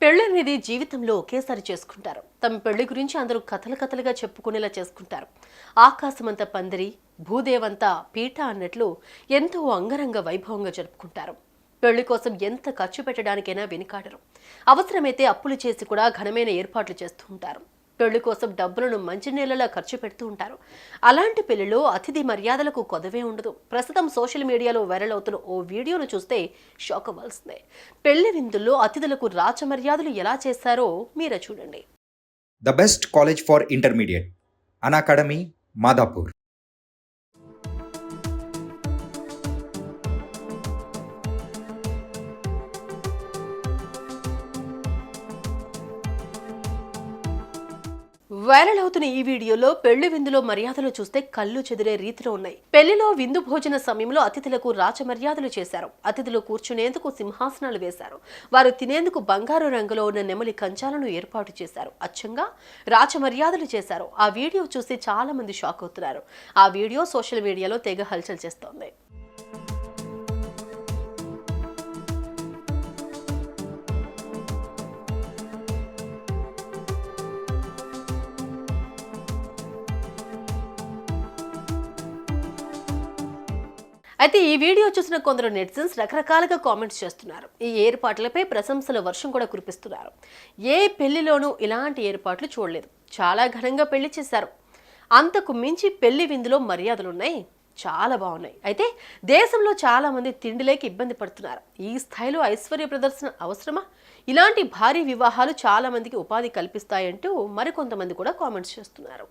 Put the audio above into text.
పెళ్ళనేది జీవితంలో ఒకేసారి చేసుకుంటారు. తమ పెళ్లి గురించి అందరూ కథలుగా చెప్పుకునేలా చేసుకుంటారు. ఆకాశమంత పందిరి, భూదేవంతా పీఠ అన్నట్లు ఎంతో అంగరంగ వైభవంగా జరుపుకుంటారు. పెళ్లి కోసం ఎంత ఖర్చు పెట్టడానికైనా వెనుకాడరు. అవసరమైతే అప్పులు చేసి కూడా ఘనమైన ఏర్పాట్లు చేస్తూ ఉంటారు. పెళ్లి కోసం డబ్బులను మంచినీళ్ళలా ఖర్చు పెడుతూ ఉంటారు. అలాంటి పెళ్లిలో అతిథి మర్యాదలకు కొదవే ఉండదు. ప్రస్తుతం సోషల్ మీడియాలో వైరల్ అవుతున్న ఓ వీడియోను చూస్తే షాక్ అవ్వాల్సిందే. పెళ్లి విందుల్లో అతిథులకు రాచమర్యాదలు ఎలా చేశారో మీరే చూడండి. The best college for intermediate, Unacademy, Madhapur. Viral అవుతున్న ఈ వీడియోలో పెళ్లి విందులో మర్యాదలు చూస్తే కళ్ళు చెదిరే రీతిలో ఉన్నాయి. పెళ్లిలో విందు భోజన సమయంలో అతిథులకు రాచమర్యాదలు చేశారు. అతిథులు కూర్చునేందుకు సింహాసనాలు వేశారు. వారు తినేందుకు బంగారు రంగులో ఉన్న నెమలి కంచాలను ఏర్పాటు చేశారు. అచ్చంగా రాచమర్యాదలు చేశారు. ఆ వీడియో చూసి చాలా మంది షాక్ అవుతున్నారు. ఆ వీడియో సోషల్ మీడియాలో తెగ హల్చల్ చేస్తోంది. అయితే ఈ వీడియో చూసిన కొందరు నెటిజన్స్ రకరకాలుగా కామెంట్స్ చేస్తున్నారు. ఈ ఏర్పాట్లపై ప్రశంసల వర్షం కూడా కురిపిస్తున్నారు. ఏ పెళ్లిలోనూ ఇలాంటి ఏర్పాట్లు చూడలేదు. చాలా ఘనంగా పెళ్లి చేశారు. అంతకు మించి పెళ్లి విందులో మర్యాదలున్నాయి. చాలా బాగున్నాయి. అయితే దేశంలో చాలా మంది తిండిలేక ఇబ్బంది పడుతున్నారు. ఈ స్థాయిలో ఐశ్వర్య ప్రదర్శన అవసరమా? ఇలాంటి భారీ వివాహాలు చాలా మందికి ఉపాధి కల్పిస్తాయంటూ మరికొంతమంది కూడా కామెంట్స్ చేస్తున్నారు.